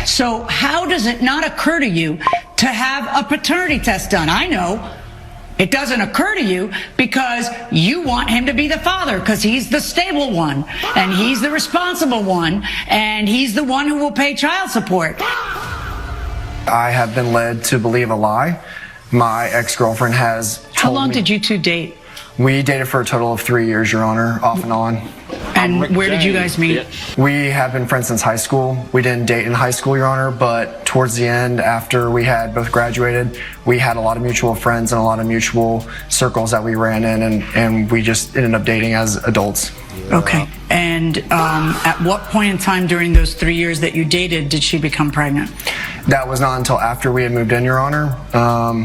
So how does it not occur to you to have a paternity test done? I know it doesn't occur to you because you want him to be the father, because he's the stable one and he's the responsible one and he's the one who will pay child support. I have been led to believe a lie. My ex-girlfriend has told How long me, did you two date? We dated for a total of 3 years, Your Honor, off and on. And where did you guys meet? We have been friends since high school. We didn't date in high school, Your Honor, but towards the end, after we had both graduated, we had a lot of mutual friends and a lot of mutual circles that we ran in, and we just ended up dating as adults. Okay. And at what point in time during those 3 years that you dated did she become pregnant? That was not until after we had moved in, Your Honor.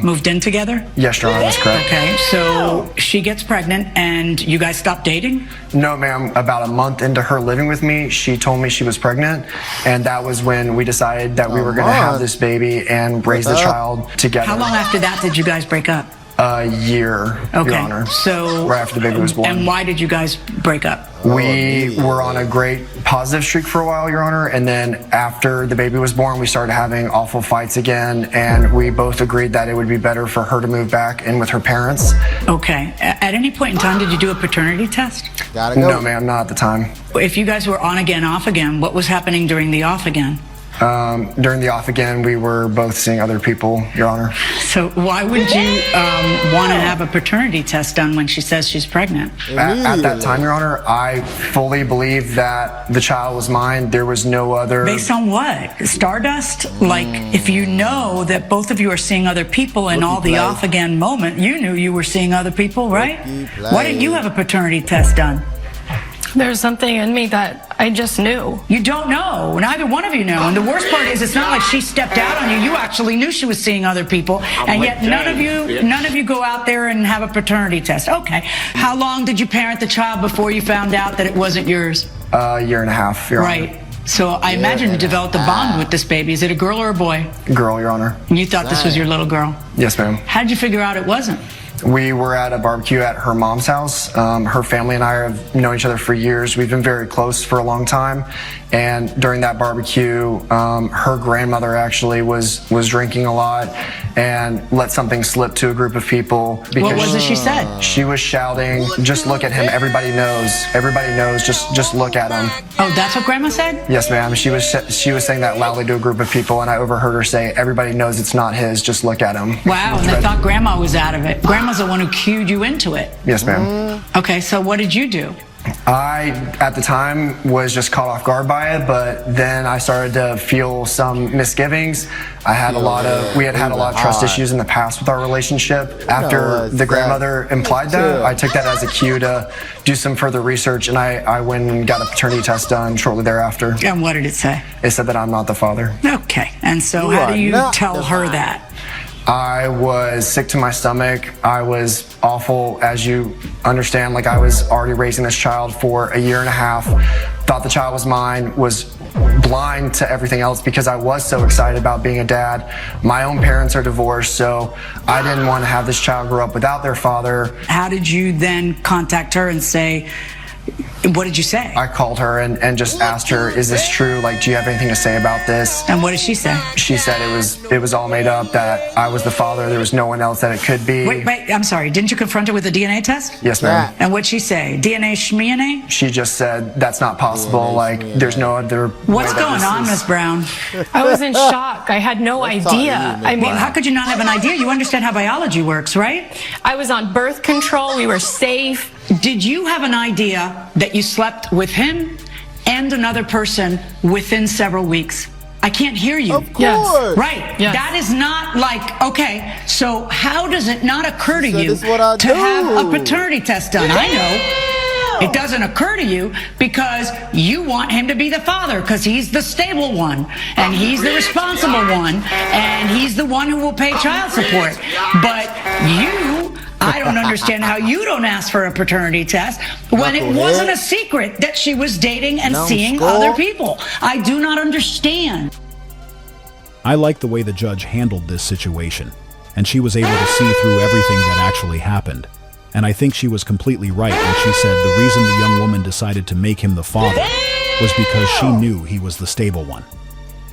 Moved in together? Yes, Your Honor, that's correct. Okay, so she gets pregnant and you guys stop dating? No, ma'am. About a month into her living with me, she told me she was pregnant, and that was when we decided that we were going to have this baby and raise the child together. How long after that did you guys break up? A year, Okay, Your Honor. so right after the baby was born. And why did you guys break up? We were on a great positive streak for a while, Your Honor, and then after the baby was born, we started having awful fights again, and we both agreed that it would be better for her to move back in with her parents. Okay. At any point in time, did you do a paternity test? Gotta go. No, ma'am, not at the time. If you guys were on again, off again, what was happening during the off again? During the off again, we were both seeing other people, Your Honor. So why would you want to have a paternity test done when she says she's pregnant? At that time, Your Honor, I fully believed that the child was mine. There was no other... Based on what? Stardust? Like, if you know that both of you are seeing other people in all the off again moment, you knew you were seeing other people, right? Why didn't you have a paternity test done? There's something in me that I just knew. You don't know. Neither one of you know. And the worst part is, it's not like she stepped out on you. You actually knew she was seeing other people, and yet none of you go out there and have a paternity test. Okay. How long did you parent the child before you found out that it wasn't yours? A year and a half, Your Honor. Right. So I imagine you developed a bond with this baby. Is it a girl or a boy? Girl, Your Honor. And you thought this was your little girl? Yes, ma'am. How did you figure out it wasn't? We were at a barbecue at her mom's house. Her family and I have known each other for years. We've been very close for a long time. And during that barbecue, her grandmother actually was drinking a lot and let something slip to a group of people. What was it she said? She was shouting, "Just look at him. Everybody knows. Everybody knows. Just look at him." Oh, that's what Grandma said? Yes, ma'am. She was saying that loudly to a group of people, and I overheard her say, "Everybody knows it's not his. Just look at him." Wow, and they thought Grandma was out of it. Grandma's the one who cued you into it. Yes, ma'am. Okay, so what did you do? I, at the time, was just caught off guard by it, but then I started to feel some misgivings. We had had a lot of trust issues in the past with our relationship. After the grandmother implied that, I took that as a cue to do some further research, and I went and got a paternity test done shortly thereafter. And what did it say? It said that I'm not the father. Okay, and so how do you tell her that? I was sick to my stomach. I was awful, as you understand. Like, I was already raising this child for a year and a half. Thought the child was mine, was blind to everything else because I was so excited about being a dad. My own parents are divorced, so I didn't want to have this child grow up without their father. How did you then contact her and say, what did you say? I called her and just asked her, "Is this true? Like, do you have anything to say about this?" And what did she say? She said it was all made up, that I was the father. There was no one else that it could be. Wait, I'm sorry. Didn't you confront her with a DNA test? Yes, ma'am. And what'd she say? DNA shmiana? She just said, "That's not possible. Like, there's no other." What's going on, Miss Brown? I was in shock. I had no idea. I mean, how could you not have an idea? You understand how biology works, right? I was on birth control. We were safe. Did you have an idea that you slept with him and another person within several weeks? I can't hear you. Of course. Right. Yes. That is not like, okay, so how does it not occur to you this is what I to do. have a paternity test done? I know. It doesn't occur to you because you want him to be the father, because he's the stable one and he's the responsible one and he's the one who will pay child support. But I don't understand how you don't ask for a paternity test when it wasn't a secret that she was dating and seeing other people. I do not understand. I like the way the judge handled this situation, and she was able to see through everything that actually happened. And I think she was completely right when she said the reason the young woman decided to make him the father was because she knew he was the stable one.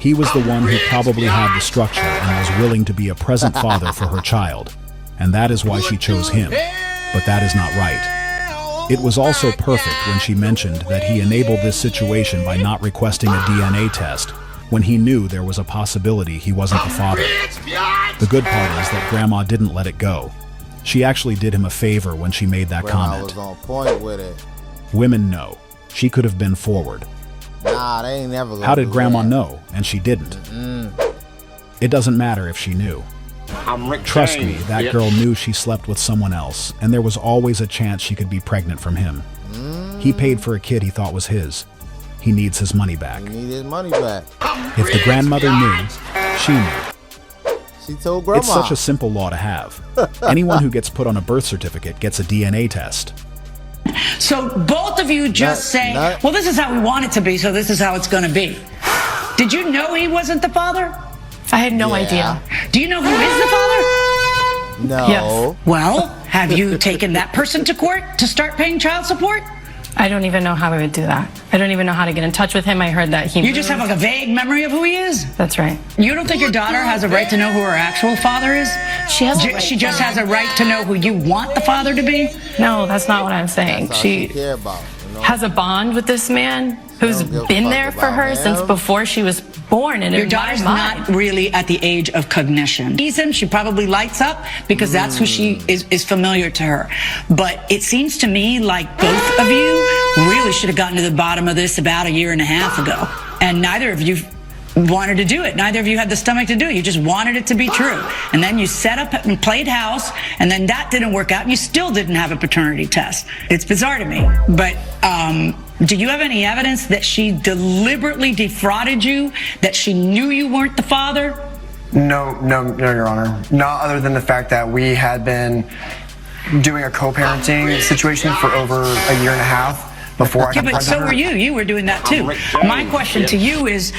He was the one who probably had the structure and was willing to be a present father for her child, and that is why she chose him. But that is not right. It was also perfect when she mentioned that he enabled this situation by not requesting a DNA test when he knew there was a possibility he wasn't the father. The good part is that Grandma didn't let it go. She actually did him a favor when she made that comment. Was on point with it. Women know. She could have been forward. Nah, they ain't never gonna How did do Grandma that. know, and she didn't? It doesn't matter if she knew. Trust me, that girl knew she slept with someone else, and there was always a chance she could be pregnant from him. He paid for a kid he thought was his. He needs his money back. He need his money back. If the grandmother knew, she knew. She told Grandma. It's such a simple law to have. Anyone who gets put on a birth certificate gets a DNA test. So both of you just say, well, this is how we want it to be, so this is how it's going to be. Did you know he wasn't the father? I had no idea. Do you know who is the father? No. Yes. Well, have you taken that person to court to start paying child support? I don't even know how I would do that. I don't even know how to get in touch with him. I heard that he You just have like a vague memory of who he is? That's right. You don't think your daughter has a right to know who her actual father is? She has a right She just has a right to know who you want the father to be? No, that's not what I'm saying. That's all she She care about, you know? has a bond with this man who's don't give a been fuck there for about her him. since before she was born. And Your in daughter's my mind, not really at the age of cognition. Sees him, she probably lights up because that's who she is familiar to her. But it seems to me like both of you really should have gotten to the bottom of this about a year and a half ago. And neither of you wanted to do it. Neither of you had the stomach to do it. You just wanted it to be true. And then you set up and played house, and then that didn't work out. You still didn't have a paternity test. It's bizarre to me. But do you have any evidence that she deliberately defrauded you, that she knew you weren't the father? No, Your Honor. Not other than the fact that we had been doing a co-parenting situation for over a year and a half before I got But pregnant. so were you. You were doing that too. My question to you is,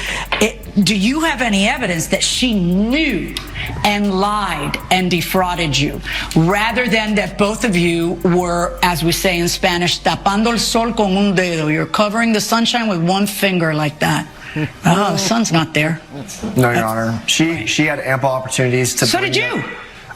do you have any evidence that she knew and lied and defrauded you, rather than that both of you were, as we say in Spanish, tapando el sol con un dedo? You're covering the sunshine with one finger like that. Oh, the sun's not there. No, Your Honor. She had ample opportunities to. So did you.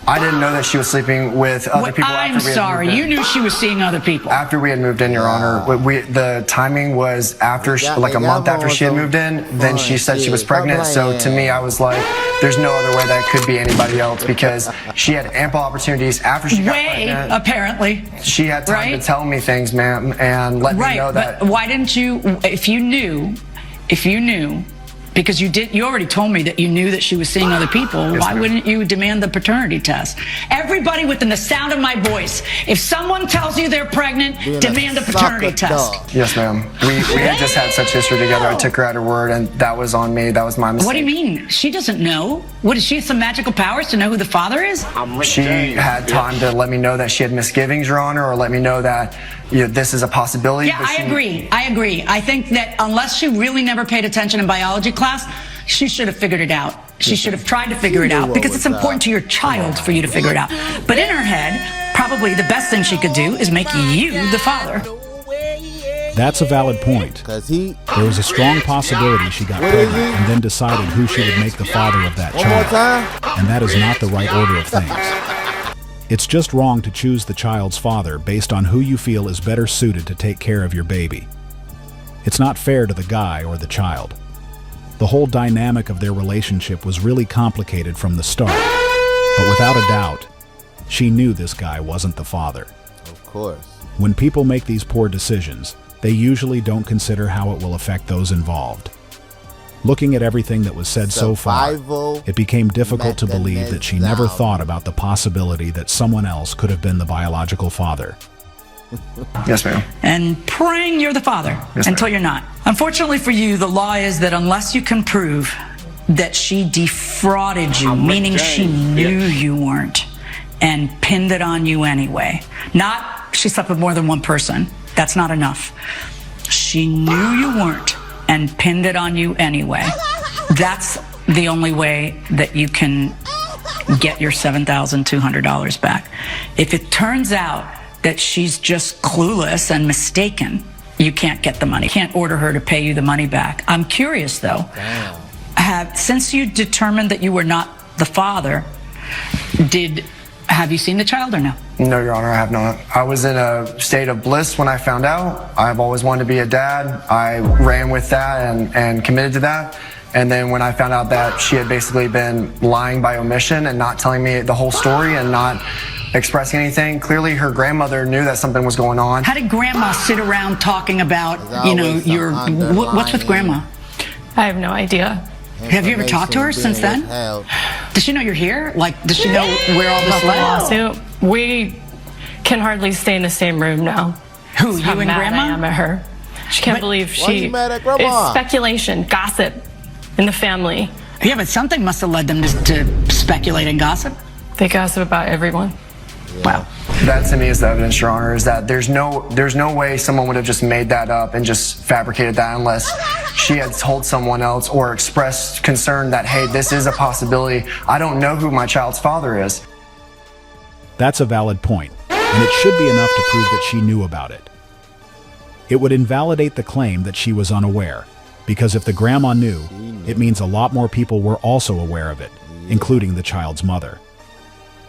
I didn't know that she was sleeping with other people. I'm sorry. You knew she was seeing other people. After we had moved in, Your Honor. The timing was after, like a month after she had moved in, then she said she was pregnant. So to me, I was like, there's no other way that it could be anybody else, because she had ample opportunities after she got pregnant. Apparently. She had time to tell me things, ma'am, and let me know that. But why didn't you, if you knew, because you already told me that you knew that she was seeing other people. Yes, why ma'am. wouldn't you demand the paternity test? Everybody within the sound of my voice, if someone tells you they're pregnant, demand a paternity test. Yes, ma'am. We had just had such history together. I took her at her word, and that was on me. That was my mistake. What do you mean? She doesn't know. What, does she have some magical powers to know who the father is? She had time to let me know that she had misgivings, Your Honor, or let me know that this is a possibility. Yeah, I agree. I think that unless she really never paid attention in biology class, she should have figured it out. She should have tried to figure it out, because it's important to your child for you to figure it out. But in her head, probably the best thing she could do is make you the father. That's a valid point. There was a strong possibility she got pregnant and then decided who she would make the father of that child. And that is not the right order of things. It's just wrong to choose the child's father based on who you feel is better suited to take care of your baby. It's not fair to the guy or the child. The whole dynamic of their relationship was really complicated from the start, but without a doubt, she knew this guy wasn't the father. Of course. When people make these poor decisions, they usually don't consider how it will affect those involved. Looking at everything that was said so far, it became difficult to believe that she never thought about the possibility that someone else could have been the biological father. Yes, ma'am. And praying you're the father until you're not. Unfortunately for you, the law is that unless you can prove that she defrauded you, meaning she knew you weren't, and pinned it on you anyway, not she slept with more than one person, that's not enough. She knew you weren't and pinned it on you anyway. That's the only way that you can get your $7,200 back. If it turns out that she's just clueless and mistaken, you can't get the money. You can't order her to pay you the money back. I'm curious though. Damn. since you determined that you were not the father, have you seen the child or no? No, Your Honor, I have not. I was in a state of bliss when I found out. I've always wanted to be a dad. I ran with that and committed to that. And then when I found out that she had basically been lying by omission and not telling me the whole story and not expressing anything, clearly her grandmother knew that something was going on. How did grandma sit around talking about, what's with grandma? I have no idea. Have you ever talked to her since then? Does she know you're here? Like, does she know where all this led? Lawsuit. We can hardly stay in the same room now. Who, That's you how and mad grandma? I am at her. She can't believe Why you mad at grandma? It's speculation, gossip in the family. Yeah, but something must have led them to speculate and gossip. They gossip about everyone. Wow. That to me is the evidence, Your Honor, is that there's no way someone would have just made that up and just fabricated that unless she had told someone else or expressed concern that, hey, this is a possibility. I don't know who my child's father is. That's a valid point, and it should be enough to prove that she knew about it. It would invalidate the claim that she was unaware, because if the grandma knew, it means a lot more people were also aware of it, including the child's mother.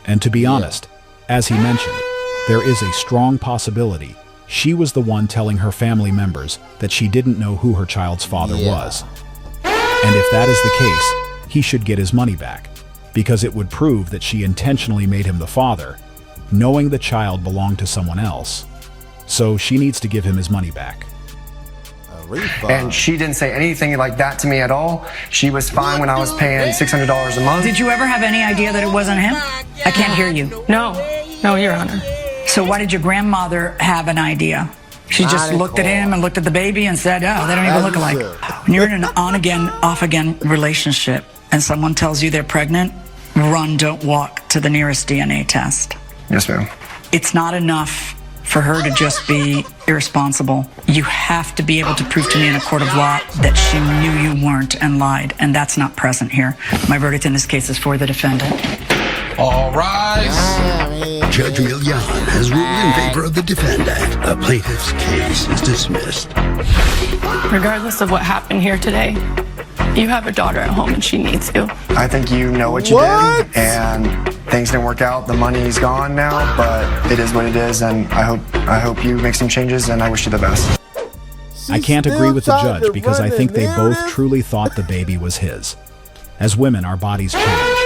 And to be honest, as he mentioned, there is a strong possibility she was the one telling her family members that she didn't know who her child's father was. And if that is the case, he should get his money back, because it would prove that she intentionally made him the father, knowing the child belonged to someone else. So she needs to give him his money back. And she didn't say anything like that to me at all. She was fine when I was paying $600 a month. Did you ever have any idea that it wasn't him? I can't hear you. No, Your Honor. So why did your grandmother have an idea? She just looked at him and looked at the baby and said, oh, they don't even look alike. When you're in an on-again, off-again relationship and someone tells you they're pregnant, run, don't walk to the nearest DNA test. Yes, ma'am. It's not enough for her to just be irresponsible. You have to be able to prove to me in a court of law that she knew you weren't and lied, and that's not present here. My verdict in this case is for the defendant. All rise. Judge Milian has ruled in favor of the defendant. The plaintiff's case is dismissed. Regardless of what happened here today, you have a daughter at home and she needs you. I think you know what you did, and things didn't work out. The money's gone now, but it is what it is, and I hope you make some changes, and I wish you the best. I can't agree with the judge because I think they both truly thought the baby was his. As women, our bodies change.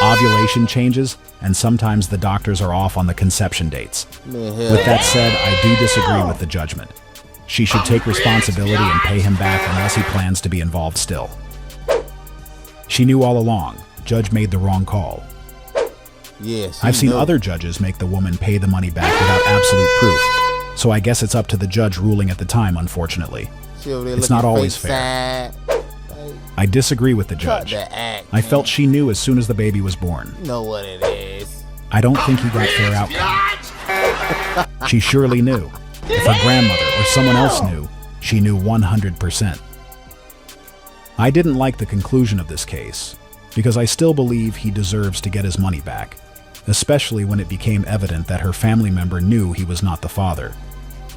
Ovulation changes, and sometimes the doctors are off on the conception dates. With that said, I do disagree with the judgment. She should take responsibility and pay him back unless he plans to be involved still. She knew all along. Judge made the wrong call. I've seen other judges make the woman pay the money back without absolute proof, so I guess it's up to the judge ruling at the time, unfortunately. It's not always fair. I disagree with the judge. I felt she knew as soon as the baby was born. Know what it is. I don't think he got fair outcome. She surely knew. If her grandmother or someone else knew, she knew 100%. I didn't like the conclusion of this case, because I still believe he deserves to get his money back, especially when it became evident that her family member knew he was not the father.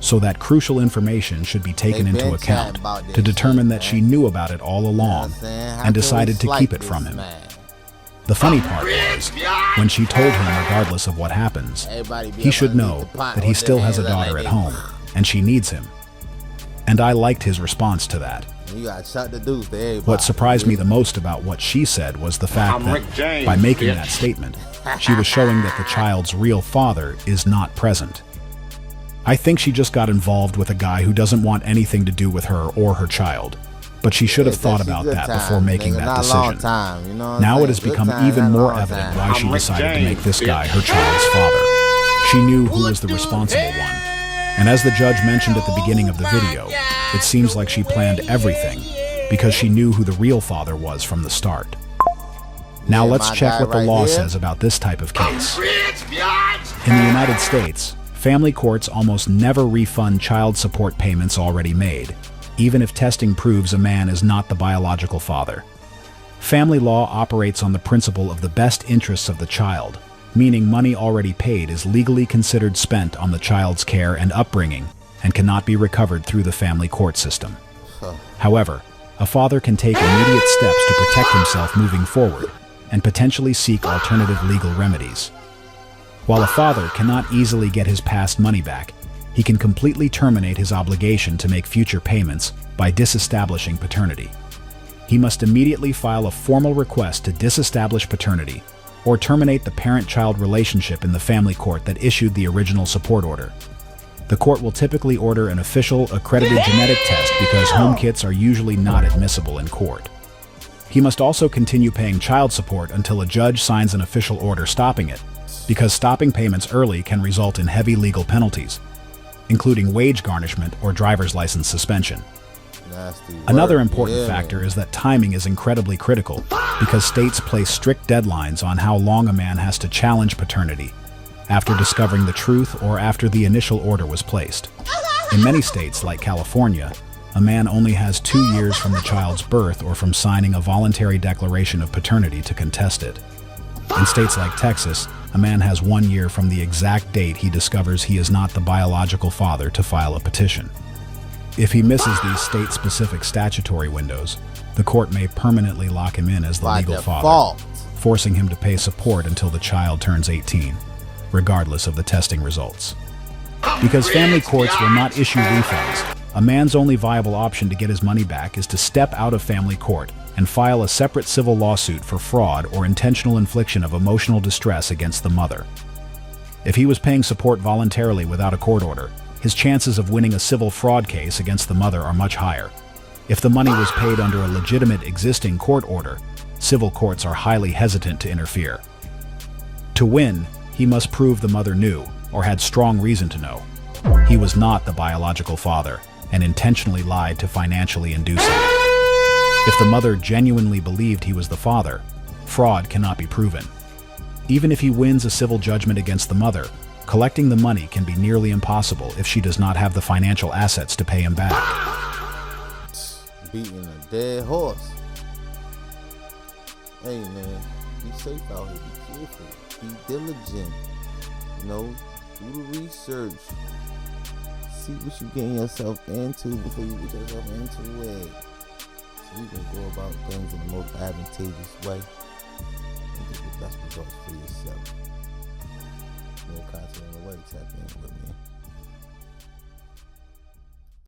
So that crucial information should be taken into account to determine that she knew about it all along and decided to keep it from him. The funny part was, when she told him regardless of what happens, he should know that he still has a daughter at home and she needs him. And I liked his response to that. What surprised me the most about what she said was the fact that, by making that statement, she was showing that the child's real father is not present. I think she just got involved with a guy who doesn't want anything to do with her or her child, but she should have thought about that before making that decision. Now it has become even more evident why she decided to make this guy her child's father. She knew who was the responsible one, and as the judge mentioned at the beginning of the video, it seems like she planned everything because she knew who the real father was from the start. Now let's check what the law says about this type of case. In the United States, family courts almost never refund child support payments already made, even if testing proves a man is not the biological father. Family law operates on the principle of the best interests of the child, meaning money already paid is legally considered spent on the child's care and upbringing and cannot be recovered through the family court system. However, a father can take immediate steps to protect himself moving forward and potentially seek alternative legal remedies. While a father cannot easily get his past money back, he can completely terminate his obligation to make future payments by disestablishing paternity. He must immediately file a formal request to disestablish paternity or terminate the parent-child relationship in the family court that issued the original support order. The court will typically order an official, accredited genetic test because home kits are usually not admissible in court. He must also continue paying child support until a judge signs an official order stopping it, because stopping payments early can result in heavy legal penalties, including wage garnishment or driver's license suspension. Another important factor is that timing is incredibly critical because states place strict deadlines on how long a man has to challenge paternity after discovering the truth or after the initial order was placed. In many states, like California, a man only has 2 years from the child's birth or from signing a voluntary declaration of paternity to contest it. In states like Texas, a man has 1 year from the exact date he discovers he is not the biological father to file a petition. If he misses these state-specific statutory windows, the court may permanently lock him in as the legal father, forcing him to pay support until the child turns 18, regardless of the testing results. Because family courts will not issue refunds, a man's only viable option to get his money back is to step out of family court and file a separate civil lawsuit for fraud or intentional infliction of emotional distress against the mother. If he was paying support voluntarily without a court order, his chances of winning a civil fraud case against the mother are much higher. If the money was paid under a legitimate existing court order, civil courts are highly hesitant to interfere. To win, he must prove the mother knew, or had strong reason to know, he was not the biological father and intentionally lied to financially induce it. If the mother genuinely believed he was the father, fraud cannot be proven. Even if he wins a civil judgment against the mother, collecting the money can be nearly impossible if she does not have the financial assets to pay him back. Beating a dead horse. Hey man, be safe out here, be careful, be diligent, you know, do the research, see what you getting yourself into before you get yourself into it, so you can go about things in the most advantageous way and get the best results for yourself. More content on the way, tap in with me.